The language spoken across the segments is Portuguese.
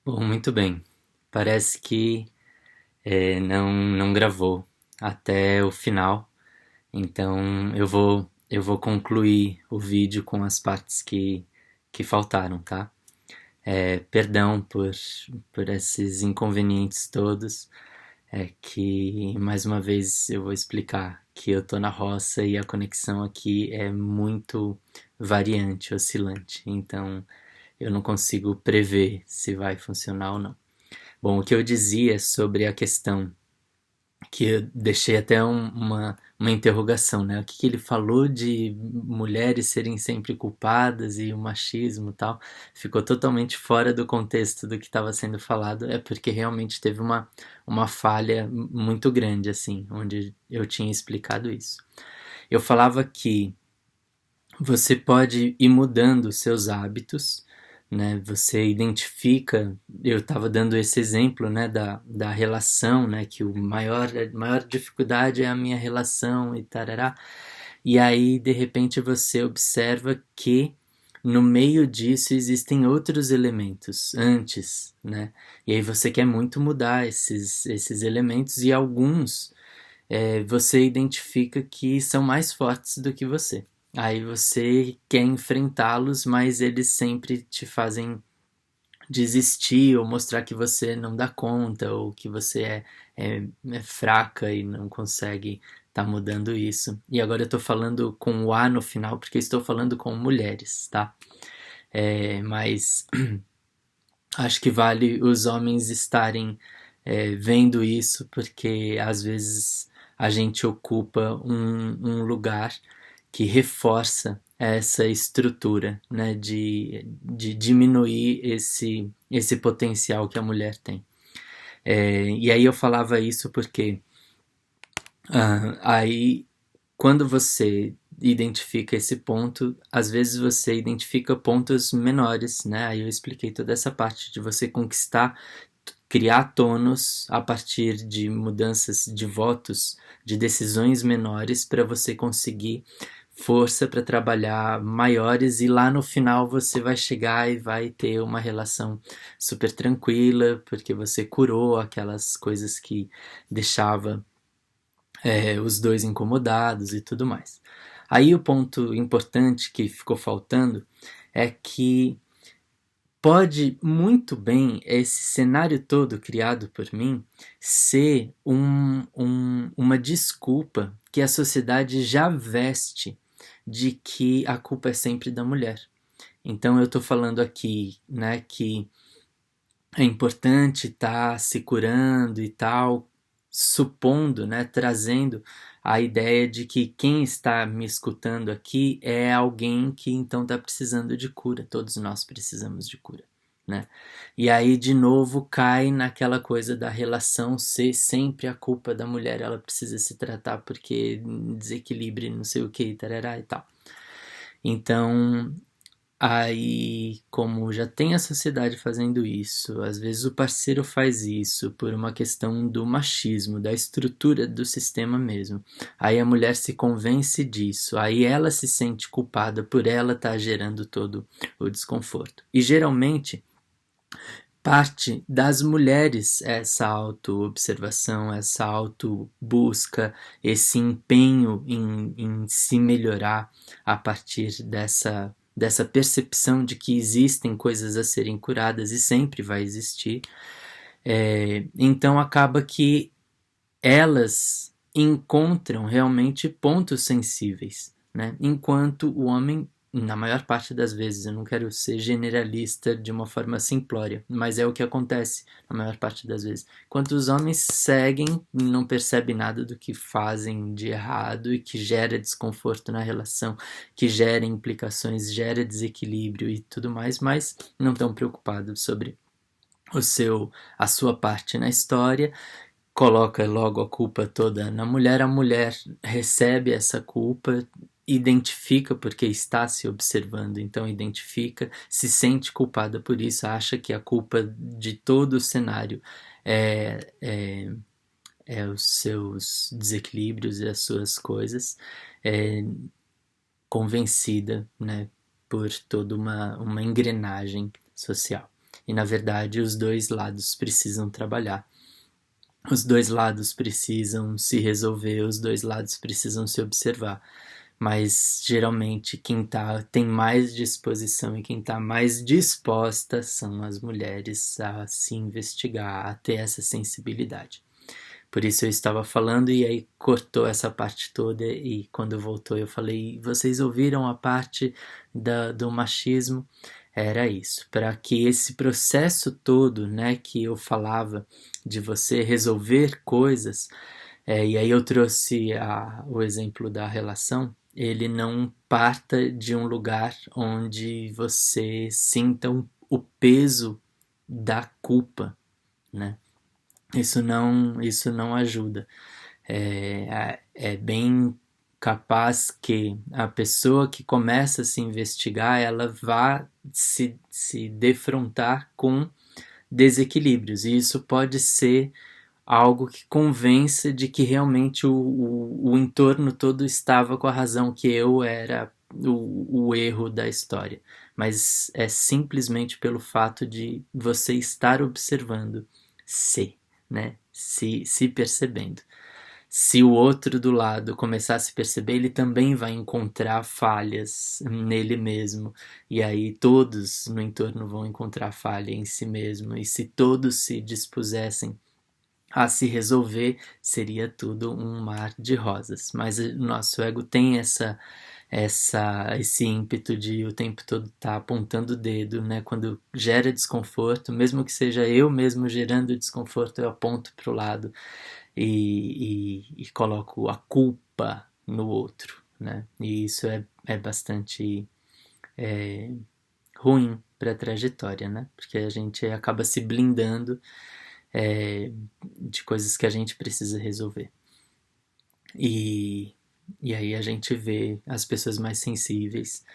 Bom, muito bem. Parece que não gravou até o final, então eu vou concluir o vídeo com as partes que faltaram, tá? Perdão por esses inconvenientes todos. É que mais uma vez eu vou explicar que eu tô na roça e a conexão aqui é muito variante, oscilante, então eu não consigo prever se vai funcionar ou não. Bom, o que eu dizia sobre a questão, que eu deixei até uma interrogação, né? O que ele falou de mulheres serem sempre culpadas e o machismo e tal, ficou totalmente fora do contexto do que estava sendo falado, é porque realmente teve uma falha muito grande, assim, onde eu tinha explicado isso. Eu falava que você pode ir mudando os seus hábitos, né? Você identifica, eu estava dando esse exemplo, né, da relação, né, que a maior dificuldade é a minha relação e tarará. E aí, de repente, você observa que no meio disso existem outros elementos antes, né? E aí você quer muito mudar esses elementos e alguns você identifica que são mais fortes do que você. Aí você quer enfrentá-los, mas eles sempre te fazem desistir ou mostrar que você não dá conta ou que você é fraca e não consegue estar mudando isso. E agora eu estou falando com o A no final porque eu estou falando com mulheres, tá? Mas acho que vale os homens estarem vendo isso porque às vezes a gente ocupa um lugar que reforça essa estrutura, né, de diminuir esse potencial que a mulher tem. E aí eu falava isso porque aí quando você identifica esse ponto, às vezes você identifica pontos menores, né? Aí eu expliquei toda essa parte de você conquistar, criar tônus a partir de mudanças de votos, de decisões menores para você conseguir força para trabalhar maiores e lá no final você vai chegar e vai ter uma relação super tranquila porque você curou aquelas coisas que deixava os dois incomodados e tudo mais. Aí o ponto importante que ficou faltando é que pode muito bem esse cenário todo criado por mim ser uma desculpa que a sociedade já veste de que a culpa é sempre da mulher. Então eu estou falando aqui, né, que é importante estar se curando e tal, supondo, né, trazendo a ideia de que quem está me escutando aqui é alguém que então está precisando de cura. Todos nós precisamos de cura, né? E aí de novo cai naquela coisa da relação ser sempre a culpa da mulher. Ela precisa se tratar porque desequilíbrio, não sei o que, tarará e tal. Então aí, como já tem a sociedade fazendo isso, às vezes o parceiro faz isso por uma questão do machismo, da estrutura do sistema mesmo. Aí a mulher se convence disso, aí ela se sente culpada por ela estar gerando todo o desconforto. E geralmente parte das mulheres essa auto-observação, essa auto-busca, esse empenho em se melhorar a partir dessa percepção de que existem coisas a serem curadas e sempre vai existir. Então acaba que elas encontram realmente pontos sensíveis, né? Enquanto o homem, na maior parte das vezes, eu não quero ser generalista de uma forma simplória, mas é o que acontece na maior parte das vezes. Enquanto os homens seguem, não percebem nada do que fazem de errado e que gera desconforto na relação, que gera implicações, gera desequilíbrio e tudo mais, mas não estão preocupados sobre a sua parte na história, coloca logo a culpa toda na mulher, a mulher recebe essa culpa, identifica porque está se observando, então identifica, se sente culpada por isso, acha que a culpa de todo o cenário é, é, é os seus desequilíbrios e as suas coisas, é, convencida, né, por toda uma engrenagem social. E na verdade os dois lados precisam trabalhar. Os dois lados precisam se resolver, os dois lados precisam se observar. Mas geralmente quem tem mais disposição e quem está mais disposta são as mulheres a se investigar, a ter essa sensibilidade. Por isso eu estava falando e aí cortou essa parte toda e quando voltou eu falei, vocês ouviram a parte do machismo? Era isso, para que esse processo todo, né, que eu falava de você resolver coisas, e aí eu trouxe o exemplo da relação, ele não parta de um lugar onde você sinta o peso da culpa, né? Isso não ajuda. É bem capaz que a pessoa que começa a se investigar, ela vá se defrontar com desequilíbrios, e isso pode ser algo que convença de que realmente o entorno todo estava com a razão, que eu era o erro da história. Mas é simplesmente pelo fato de você estar observando né? Se percebendo. Se o outro do lado começar a se perceber, ele também vai encontrar falhas nele mesmo. E aí todos no entorno vão encontrar falha em si mesmo. E se todos se dispusessem a se resolver, seria tudo um mar de rosas. Mas o nosso ego tem esse ímpeto de o tempo todo estar apontando o dedo, né? Quando gera desconforto, mesmo que seja eu mesmo gerando desconforto, eu aponto para o lado e coloco a culpa no outro, né? E isso é bastante ruim para a trajetória, né? Porque a gente acaba se blindando de coisas que a gente precisa resolver. E aí a gente vê as pessoas mais sensíveis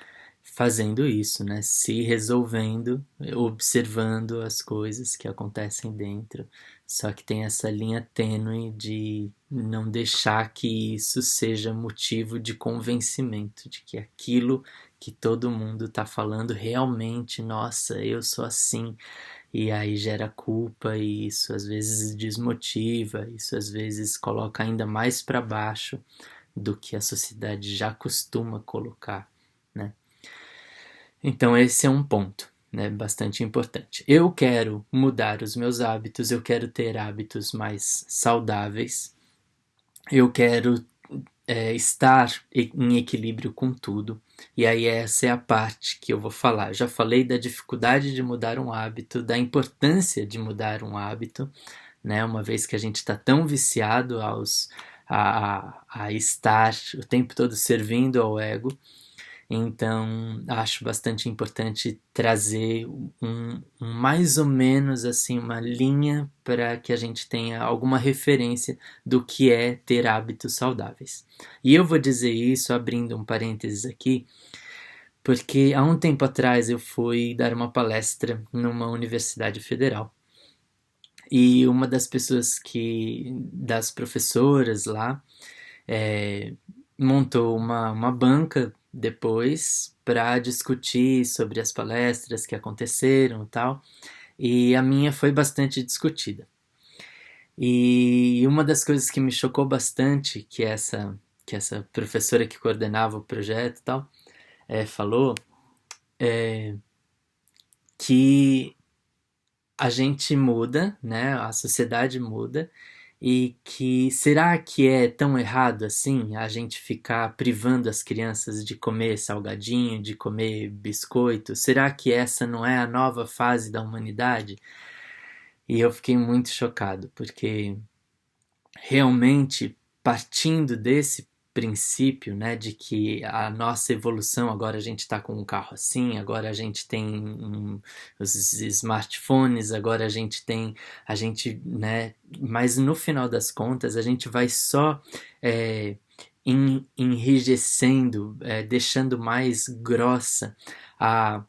fazendo isso, né? Se resolvendo, observando as coisas que acontecem dentro. Só que tem essa linha tênue de não deixar que isso seja motivo de convencimento de que aquilo que todo mundo está falando realmente, nossa, eu sou assim. E aí gera culpa e isso às vezes desmotiva, isso às vezes coloca ainda mais para baixo do que a sociedade já costuma colocar, né? Então esse é um ponto, né, bastante importante. Eu quero mudar os meus hábitos, eu quero ter hábitos mais saudáveis, eu quero estar em equilíbrio com tudo. E aí essa é a parte que eu vou falar. Eu já falei da dificuldade de mudar um hábito, da importância de mudar um hábito, né? Uma vez que a gente está tão viciado a estar o tempo todo servindo ao ego. Então acho bastante importante trazer mais ou menos assim uma linha para que a gente tenha alguma referência do que é ter hábitos saudáveis. E eu vou dizer isso abrindo um parênteses aqui, porque há um tempo atrás eu fui dar uma palestra numa universidade federal. E uma das professoras lá, montou uma banca depois para discutir sobre as palestras que aconteceram e tal, e a minha foi bastante discutida. E uma das coisas que me chocou bastante, que essa professora que coordenava o projeto e tal, falou, que a gente muda, né? A sociedade muda, e que será que é tão errado assim a gente ficar privando as crianças de comer salgadinho, de comer biscoito? Será que essa não é a nova fase da humanidade? E eu fiquei muito chocado, porque realmente partindo desse princípio, né, de que a nossa evolução, agora a gente está com um carro assim, agora a gente tem os smartphones, agora a gente, né, mas no final das contas a gente vai só enrijecendo, deixando mais grossa a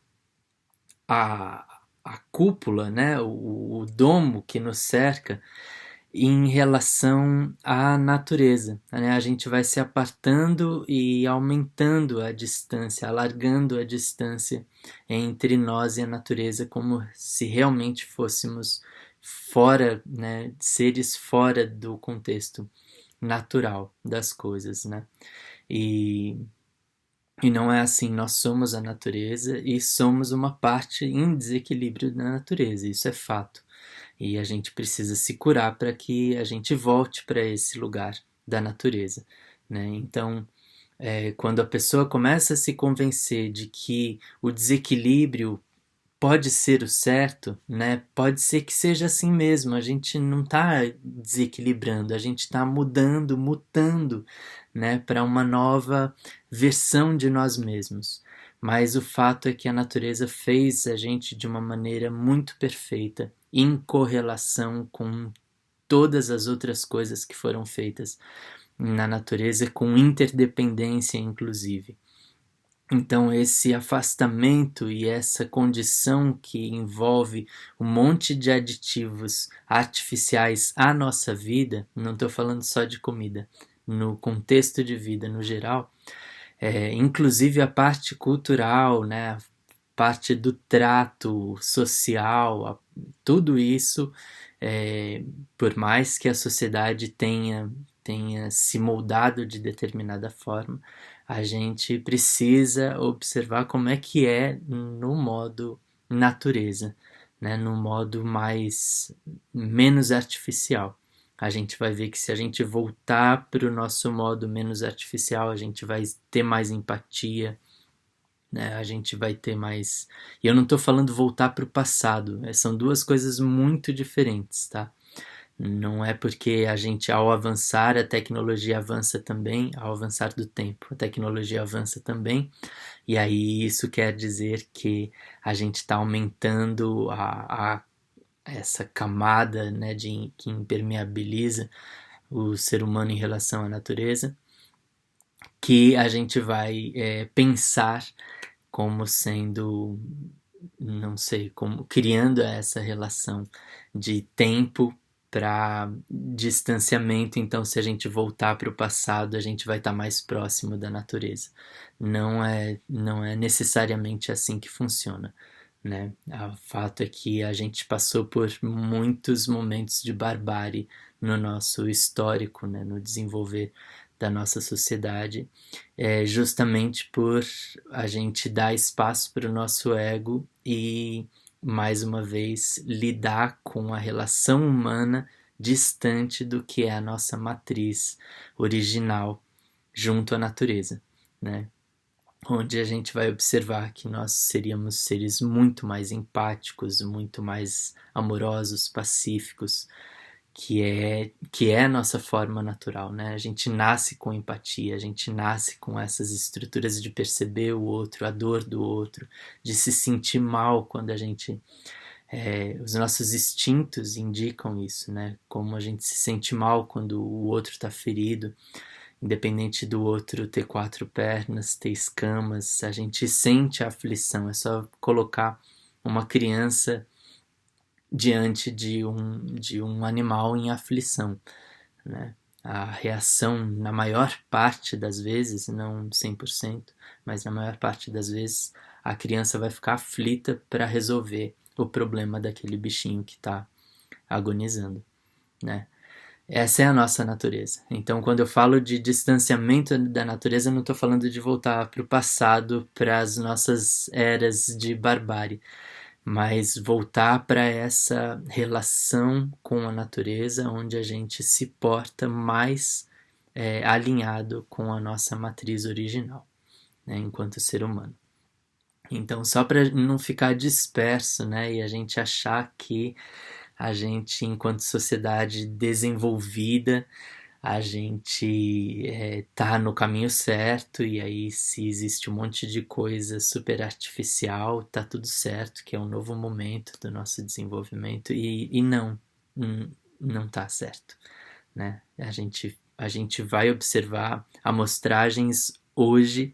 cúpula, né, o domo que nos cerca, em relação à natureza, né? A gente vai se apartando e aumentando a distância, alargando a distância entre nós e a natureza, como se realmente fôssemos fora, né? Seres fora do contexto natural das coisas, né? E, e não é assim, nós somos a natureza e somos uma parte em desequilíbrio da natureza, isso é fato. E a gente precisa se curar para que a gente volte para esse lugar da natureza, né? Então, quando a pessoa começa a se convencer de que o desequilíbrio pode ser o certo, né? Pode ser que seja assim mesmo. A gente não está desequilibrando, a gente está mudando, mutando, né? Para uma nova versão de nós mesmos. Mas o fato é que a natureza fez a gente de uma maneira muito perfeita, em correlação com todas as outras coisas que foram feitas na natureza, com interdependência, inclusive. Então, esse afastamento e essa condição que envolve um monte de aditivos artificiais à nossa vida, não estou falando só de comida, no contexto de vida no geral, inclusive a parte cultural, né, a parte do trato social, tudo isso, por mais que a sociedade tenha se moldado de determinada forma, a gente precisa observar como é que é no modo natureza, né, no modo menos artificial. A gente vai ver que se a gente voltar para o nosso modo menos artificial, a gente vai ter mais empatia, né? A gente vai ter mais. E eu não estou falando voltar para o passado, são duas coisas muito diferentes, tá? Não é porque a gente, ao avançar, a tecnologia avança também, ao avançar do tempo, a tecnologia avança também, e aí isso quer dizer que a gente está aumentando essa camada, né, que impermeabiliza o ser humano em relação à natureza, que a gente vai pensar como sendo, não sei, como criando essa relação de tempo para distanciamento. Então, se a gente voltar para o passado, a gente vai estar mais próximo da natureza. Não é necessariamente assim que funciona, né? O fato é que a gente passou por muitos momentos de barbárie no nosso histórico, né? No desenvolver da nossa sociedade, justamente por a gente dar espaço para o nosso ego e, mais uma vez, lidar com a relação humana distante do que é a nossa matriz original junto à natureza, né? Onde a gente vai observar que nós seríamos seres muito mais empáticos, muito mais amorosos, pacíficos, que é a nossa forma natural, né? A gente nasce com empatia, a gente nasce com essas estruturas de perceber o outro, a dor do outro, de se sentir mal quando a gente... os nossos instintos indicam isso, né? Como a gente se sente mal quando o outro está ferido, independente do outro ter 4 pernas, ter escamas, a gente sente a aflição. É só colocar uma criança diante de um animal em aflição, né? A reação, na maior parte das vezes, não 100%, mas na maior parte das vezes, a criança vai ficar aflita para resolver o problema daquele bichinho que está agonizando, né? Essa é a nossa natureza. Então, quando eu falo de distanciamento da natureza, eu não estou falando de voltar para o passado, para as nossas eras de barbárie, mas voltar para essa relação com a natureza, onde a gente se porta mais alinhado com a nossa matriz original, né, enquanto ser humano. Então, só para não ficar disperso, né, e a gente achar que a gente, enquanto sociedade desenvolvida, a gente tá no caminho certo, e aí se existe um monte de coisa super artificial, tá tudo certo, que é um novo momento do nosso desenvolvimento, e não tá certo, né? A gente vai observar amostragens hoje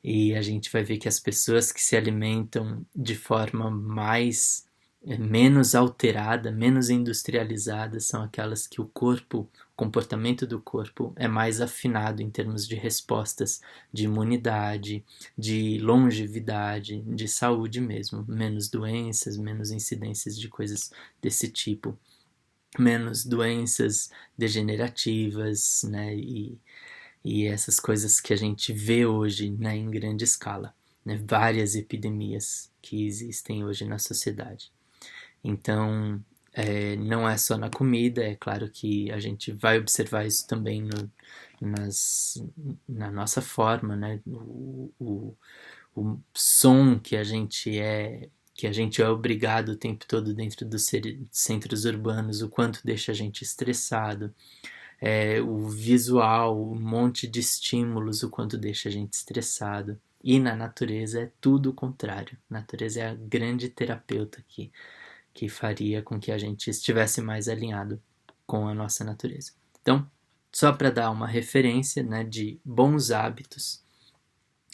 e a gente vai ver que as pessoas que se alimentam de forma mais menos alterada, menos industrializada, são aquelas que o comportamento do corpo é mais afinado em termos de respostas de imunidade, de longevidade, de saúde mesmo, menos doenças, menos incidências de coisas desse tipo, menos doenças degenerativas, né, e essas coisas que a gente vê hoje, né, em grande escala, né, várias epidemias que existem hoje na sociedade. Então, não é só na comida, é claro que a gente vai observar isso também na nossa forma, né? O som que a gente é obrigado o tempo todo dentro dos centros urbanos, o quanto deixa a gente estressado, o visual, um monte de estímulos, o quanto deixa a gente estressado. E na natureza é tudo o contrário. A natureza é a grande terapeuta que faria com que a gente estivesse mais alinhado com a nossa natureza. Então, só para dar uma referência, né, de bons hábitos,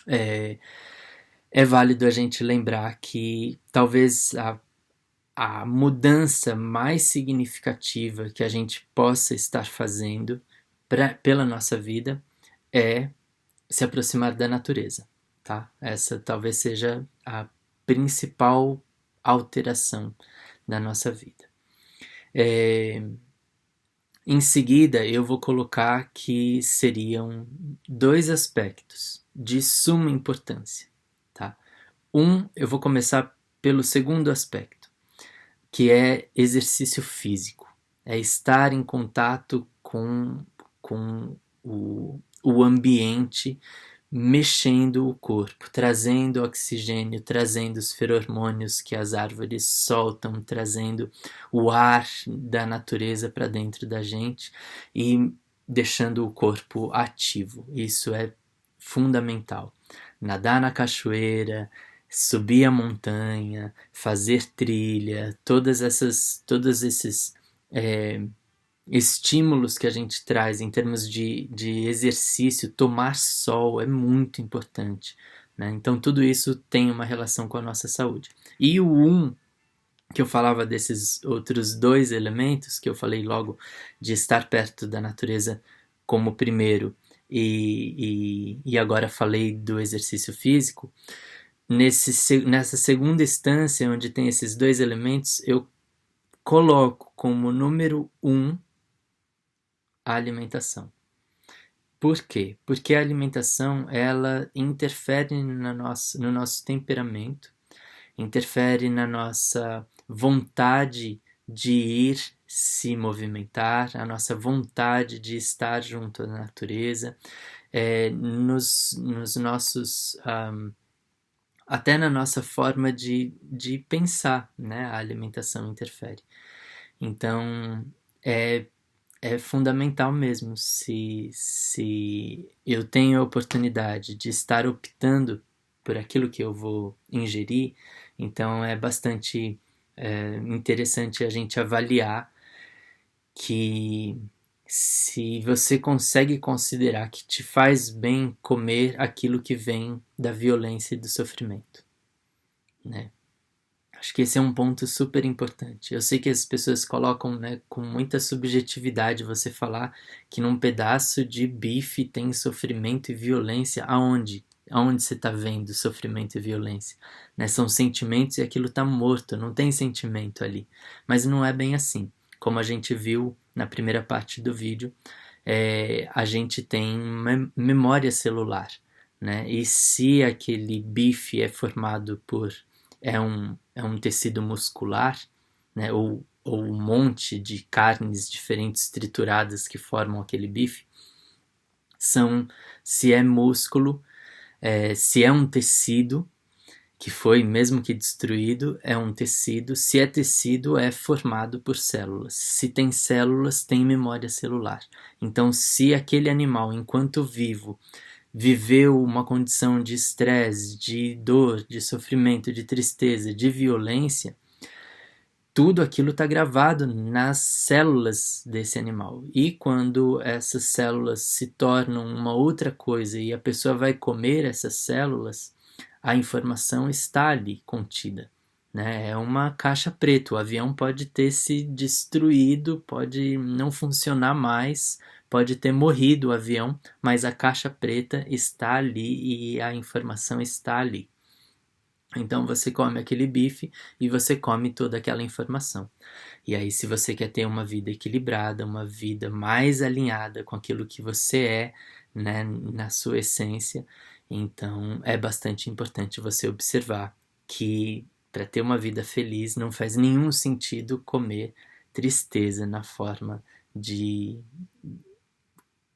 é válido a gente lembrar que talvez a mudança mais significativa que a gente possa estar fazendo pela nossa vida é se aproximar da natureza, tá? Essa talvez seja a principal alteração da nossa vida. Em seguida, eu vou colocar que seriam 2 aspectos de suma importância, tá? Eu vou começar pelo segundo aspecto, que é exercício físico. É estar em contato com o ambiente, mexendo o corpo, trazendo oxigênio, trazendo os feromônios que as árvores soltam, trazendo o ar da natureza para dentro da gente e deixando o corpo ativo. Isso é fundamental. Nadar na cachoeira, subir a montanha, fazer trilha, todos esses estímulos que a gente traz em termos de exercício, tomar sol é muito importante, né? Então tudo isso tem uma relação com a nossa saúde. E que eu falava desses outros 2 elementos, que eu falei logo de estar perto da natureza como primeiro, e agora falei do exercício físico, nessa segunda instância, onde tem esses 2 elementos, eu coloco como número 1 a alimentação. Por quê? Porque a alimentação, ela interfere no nosso temperamento, interfere na nossa vontade de ir se movimentar, a nossa vontade de estar junto à natureza, nos nossos... até na nossa forma de pensar, né? A alimentação interfere. Então, é fundamental mesmo. Se eu tenho a oportunidade de estar optando por aquilo que eu vou ingerir, então é bastante interessante a gente avaliar que se você consegue considerar que te faz bem comer aquilo que vem da violência e do sofrimento, né? Acho que esse é um ponto super importante. Eu sei que as pessoas colocam, né, com muita subjetividade você falar que num pedaço de bife tem sofrimento e violência. Aonde? Aonde você está vendo sofrimento e violência? Né? São sentimentos e aquilo está morto, não tem sentimento ali. Mas não é bem assim. Como a gente viu na primeira parte do vídeo, a gente tem memória celular, né? E se aquele bife é formado por... é um tecido muscular, né, ou um monte de carnes diferentes trituradas que formam aquele bife, se é músculo, se é um tecido que foi, mesmo que destruído, é um tecido. Se é tecido, é formado por células. Se tem células, tem memória celular. Então, se aquele animal, enquanto vivo, viveu uma condição de estresse, de dor, de sofrimento, de tristeza, de violência, tudo aquilo está gravado nas células desse animal. E quando essas células se tornam uma outra coisa e a pessoa vai comer essas células, a informação está ali contida, né? É uma caixa preta. O avião pode ter se destruído, pode não funcionar mais, pode ter morrido o avião, mas a caixa preta está ali e a informação está ali. Então você come aquele bife e você come toda aquela informação. E aí, se você quer ter uma vida equilibrada, uma vida mais alinhada com aquilo que você é, né, na sua essência, então é bastante importante você observar que para ter uma vida feliz não faz nenhum sentido comer tristeza na forma de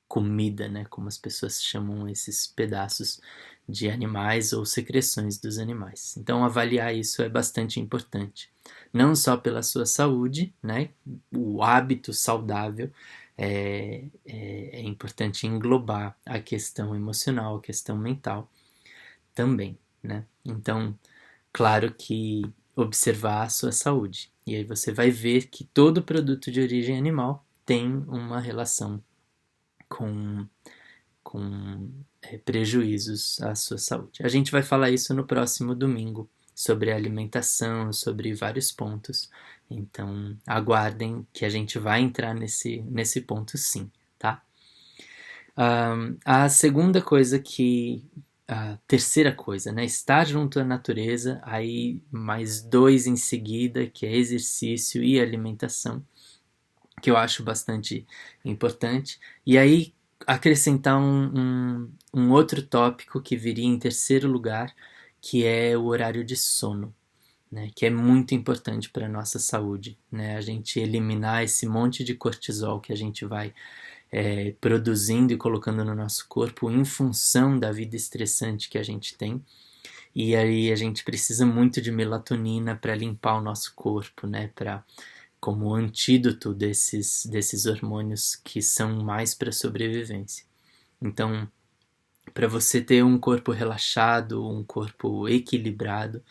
comida, né, como as pessoas chamam esses pedaços de animais ou secreções dos animais. Então avaliar isso é bastante importante, não só pela sua saúde, né, o hábito saudável é importante englobar a questão emocional, a questão mental também, né? Então, claro que observar a sua saúde. E aí você vai ver que todo produto de origem animal tem uma relação com, com prejuízos à sua saúde. A gente vai falar isso no próximo domingo, sobre alimentação, sobre vários pontos. Então, aguardem que a gente vai entrar nesse ponto sim, tá? A segunda coisa a terceira coisa, né? Estar junto à natureza, aí mais dois em seguida, que é exercício e alimentação, que eu acho bastante importante. E aí acrescentar um outro tópico que viria em terceiro lugar, que é o horário de sono, né, que é muito importante para a nossa saúde, né, a gente eliminar esse monte de cortisol que a gente vai produzindo e colocando no nosso corpo em função da vida estressante que a gente tem. E aí a gente precisa muito de melatonina para limpar o nosso corpo, né, como antídoto desses hormônios que são mais para sobrevivência. Então, para você ter um corpo relaxado, um corpo equilibrado,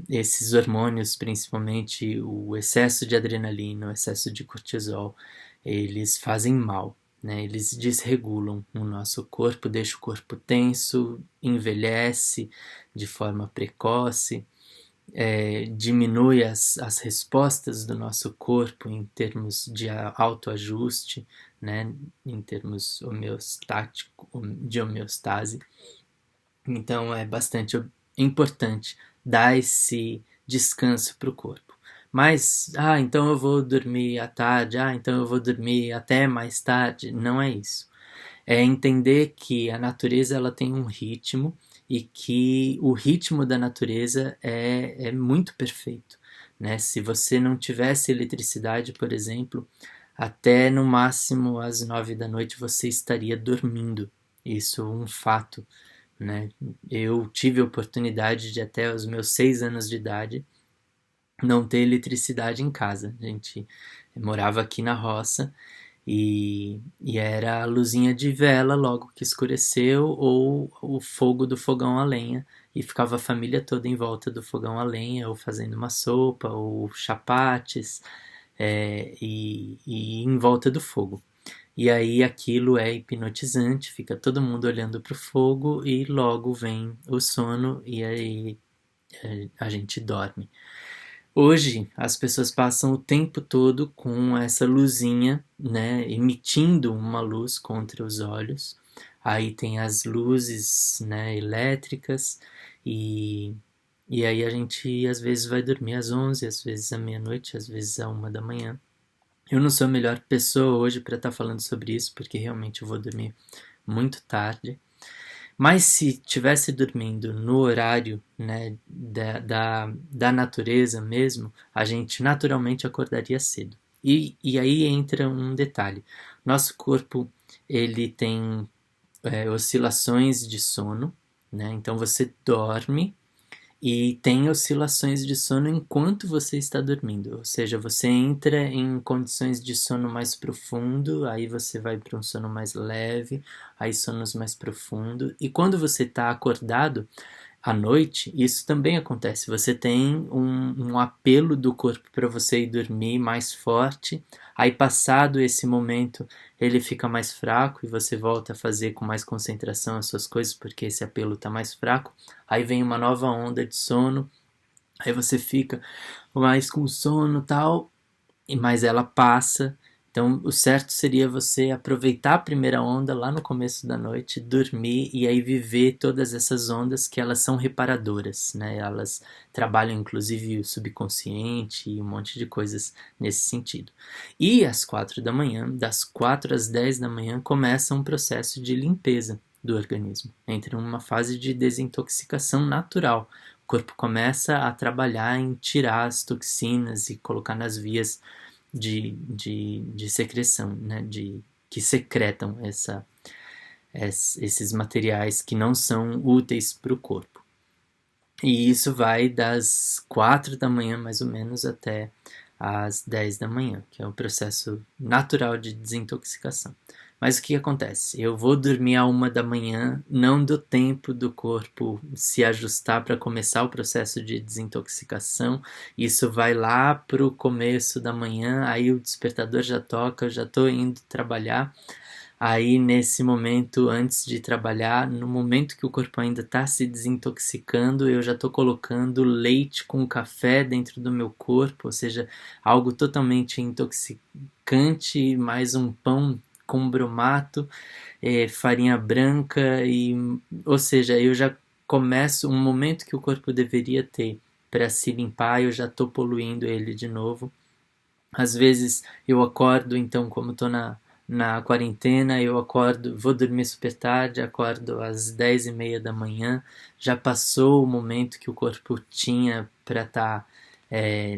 esses hormônios, principalmente o excesso de adrenalina, o excesso de cortisol, eles fazem mal, né? Eles desregulam o nosso corpo, deixa o corpo tenso, envelhece de forma precoce, diminui as respostas do nosso corpo em termos de autoajuste, né? Em termos de homeostase. Então é bastante importante dar esse descanso para o corpo. Mas, então eu vou dormir à tarde, então eu vou dormir até mais tarde. Não é isso. É entender que a natureza ela tem um ritmo e que o ritmo da natureza é muito perfeito, né? Se você não tivesse eletricidade, por exemplo, até no máximo às 9 da noite você estaria dormindo. Isso é um fato, né? Eu tive a oportunidade de até os meus 6 anos de idade não ter eletricidade em casa. A gente morava aqui na roça e era a luzinha de vela logo que escureceu ou o fogo do fogão a lenha e ficava a família toda em volta do fogão a lenha ou fazendo uma sopa ou chapates e em volta do fogo. E aí aquilo é hipnotizante, fica todo mundo olhando para o fogo e logo vem o sono e aí a gente dorme. Hoje as pessoas passam o tempo todo com essa luzinha, né, emitindo uma luz contra os olhos. Aí tem as luzes, né, elétricas e aí a gente às vezes vai dormir às 11, às vezes à meia-noite, às vezes à 1 da manhã. Eu não sou a melhor pessoa hoje para estar falando sobre isso, porque realmente eu vou dormir muito tarde. Mas se estivesse dormindo no horário, né, da natureza mesmo, a gente naturalmente acordaria cedo. E aí entra um detalhe. Nosso corpo ele tem oscilações de sono, né? Então você dorme e tem oscilações de sono enquanto você está dormindo, ou seja, você entra em condições de sono mais profundo, aí você vai para um sono mais leve, aí sonos mais profundo, e quando você está acordado à noite, isso também acontece, você tem um apelo do corpo para você ir dormir mais forte, aí passado esse momento ele fica mais fraco e você volta a fazer com mais concentração as suas coisas porque esse apelo está mais fraco, aí vem uma nova onda de sono, Aí você fica mais com sono e tal, mas ela passa. Então, o certo seria você aproveitar a primeira onda lá no começo da noite, dormir e aí viver todas essas ondas que elas são reparadoras, né? Elas trabalham inclusive o subconsciente e um monte de coisas nesse sentido. E às 4 da manhã, das 4 às 10 da manhã, começa um processo de limpeza do organismo. Entra numa fase de desintoxicação natural. O corpo começa a trabalhar em tirar as toxinas e colocar nas vias de secreção, né? Que secretam esses materiais que não são úteis para o corpo. E isso vai das 4 da manhã, mais ou menos, até às 10 da manhã, que é o processo natural de desintoxicação. Mas o que acontece? Eu vou dormir à 1 da manhã, não deu tempo do corpo se ajustar para começar o processo de desintoxicação. Isso vai lá para o começo da manhã, aí o despertador já toca, eu já estou indo trabalhar. Aí, nesse momento, antes de trabalhar, no momento que o corpo ainda está se desintoxicando, eu já estou colocando leite com café dentro do meu corpo, ou seja, algo totalmente intoxicante, mais um pão com bromato, farinha branca, ou seja, eu já começo um momento que o corpo deveria ter para se limpar, eu já estou poluindo ele de novo. Às vezes eu acordo, então, como estou na quarentena, eu acordo, vou dormir super tarde, acordo às 10:30 da manhã, já passou o momento que o corpo tinha para estar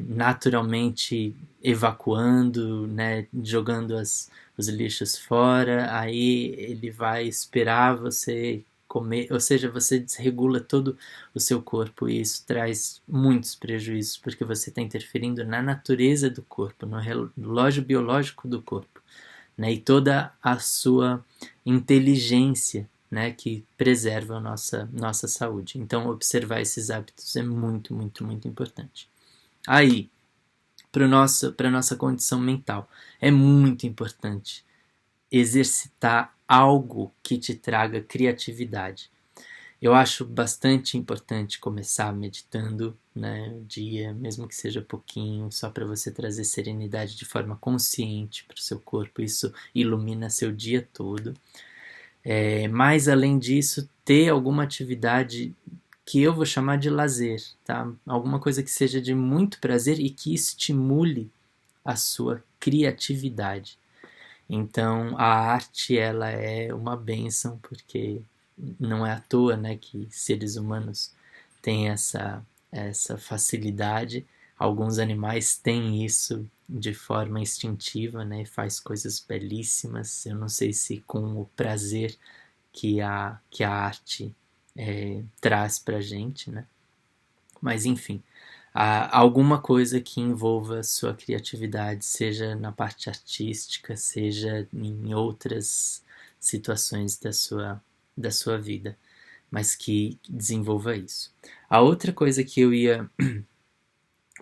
naturalmente evacuando, né, jogando os lixos fora, aí ele vai esperar você comer, ou seja, você desregula todo o seu corpo e isso traz muitos prejuízos porque você está interferindo na natureza do corpo, no relógio biológico do corpo, né, e toda a sua inteligência, né, que preserva a nossa saúde. Então, observar esses hábitos é muito, muito, muito importante. Aí, para a nossa condição mental, é muito importante exercitar algo que te traga criatividade. Eu acho bastante importante começar meditando, né, o dia, mesmo que seja pouquinho, só para você trazer serenidade de forma consciente para o seu corpo. Isso ilumina seu dia todo. Mas, além disso, ter alguma atividade que eu vou chamar de lazer, tá? Alguma coisa que seja de muito prazer e que estimule a sua criatividade. Então, a arte, ela é uma bênção, porque não é à toa, né, que seres humanos têm essa facilidade. Alguns animais têm isso de forma instintiva, né, e faz coisas belíssimas. Eu não sei se com o prazer que a arte traz pra gente, né? Mas enfim, alguma coisa que envolva sua criatividade, seja na parte artística, seja em outras situações da sua vida, mas que desenvolva isso. A outra coisa que eu ia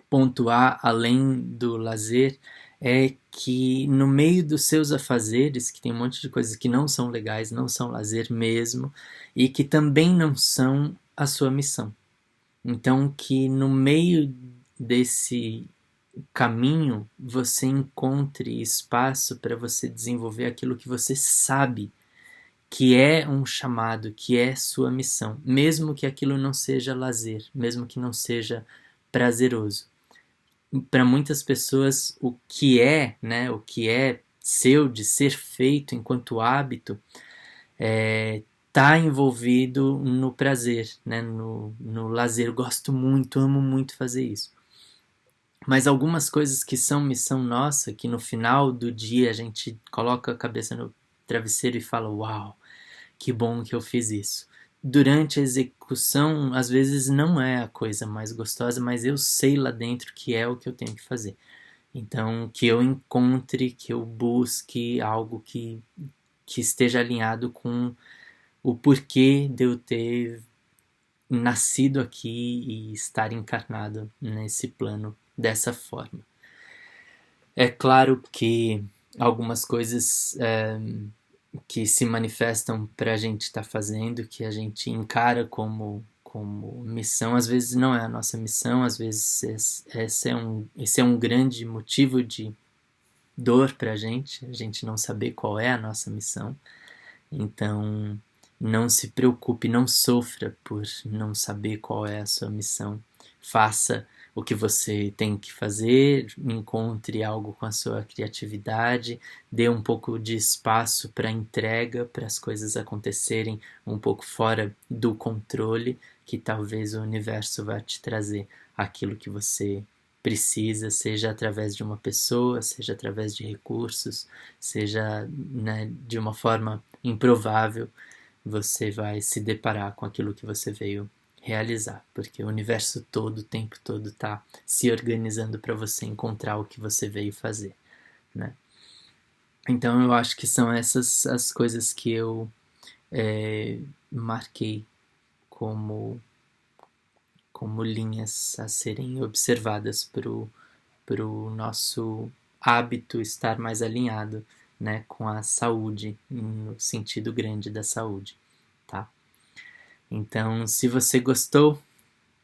pontuar, além do lazer, é que no meio dos seus afazeres, que tem um monte de coisas que não são legais, não são lazer mesmo, e que também não são a sua missão. Então, que no meio desse caminho você encontre espaço para você desenvolver aquilo que você sabe que é um chamado, que é sua missão, mesmo que aquilo não seja lazer, mesmo que não seja prazeroso. Para muitas pessoas, né, o que é seu de ser feito enquanto hábito, tá envolvido no prazer, né, no lazer. Eu gosto muito, amo muito fazer isso. Mas algumas coisas que são missão nossa, que no final do dia a gente coloca a cabeça no travesseiro e fala: uau, que bom que eu fiz isso. Durante a execução, às vezes não é a coisa mais gostosa, mas eu sei lá dentro que é o que eu tenho que fazer. Então, que eu encontre, que eu busque algo que esteja alinhado com o porquê de eu ter nascido aqui e estar encarnado nesse plano dessa forma. É claro que algumas coisas que se manifestam para a gente estar fazendo, que a gente encara como como missão. Às vezes não é a nossa missão, às vezes esse é um grande motivo de dor para a gente não saber qual é a nossa missão. Então, não se preocupe, não sofra por não saber qual é a sua missão. Faça o que você tem que fazer, encontre algo com a sua criatividade, dê um pouco de espaço para entrega, para as coisas acontecerem um pouco fora do controle, que talvez o universo vá te trazer aquilo que você precisa, seja através de uma pessoa, seja através de recursos, seja, né, de uma forma improvável, você vai se deparar com aquilo que você veio realizar, porque o universo todo, o tempo todo, está se organizando para você encontrar o que você veio fazer, né? Então eu acho que são essas as coisas que eu marquei como linhas a serem observadas para o nosso hábito estar mais alinhado, né, com a saúde, no sentido grande da saúde, tá? Então, se você gostou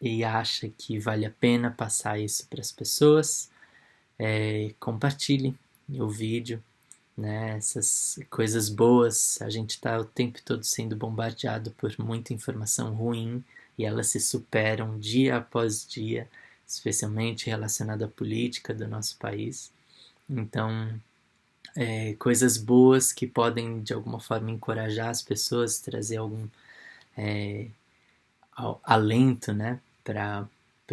e acha que vale a pena passar isso para as pessoas, compartilhe o vídeo, né? Essas coisas boas, a gente está o tempo todo sendo bombardeado por muita informação ruim e elas se superam dia após dia, especialmente relacionada à política do nosso país. Então, coisas boas que podem de alguma forma encorajar as pessoas, trazer algum alento, né, para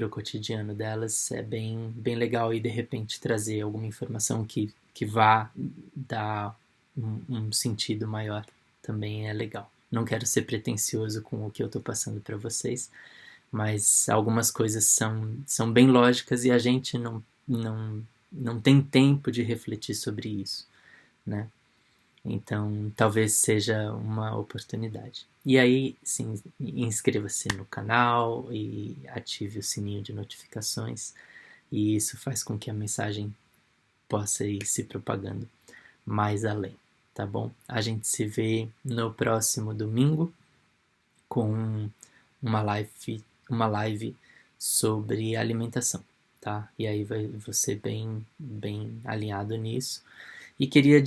o cotidiano delas, é bem legal, e de repente trazer alguma informação que vá dar um sentido maior também é legal. Não quero ser pretensioso com o que eu estou passando para vocês, mas algumas coisas são bem lógicas e a gente não tem tempo de refletir sobre isso, né? Então, talvez seja uma oportunidade. E aí, sim, inscreva-se no canal e ative o sininho de notificações. E isso faz com que a mensagem possa ir se propagando mais além, tá bom? A gente se vê no próximo domingo com uma live sobre alimentação, tá? E aí vou ser bem alinhado nisso. E queria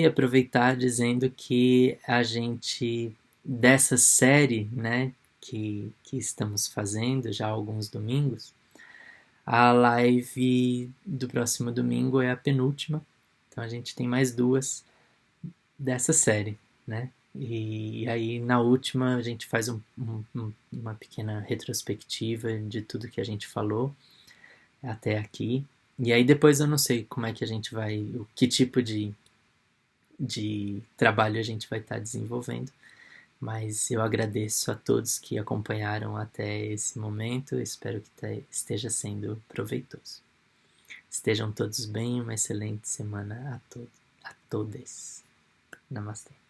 aproveitar dizendo que a gente, dessa série, né, que estamos fazendo já há alguns domingos, a live do próximo domingo é a penúltima, então a gente tem mais 2 dessa série, né? E aí na última a gente faz uma pequena retrospectiva de tudo que a gente falou até aqui. E aí depois eu não sei como é que a gente vai, que tipo de trabalho a gente vai estar desenvolvendo, mas eu agradeço a todos que acompanharam até esse momento, espero que esteja sendo proveitoso. Estejam todos bem, uma excelente semana a todos, a todes. Namastê.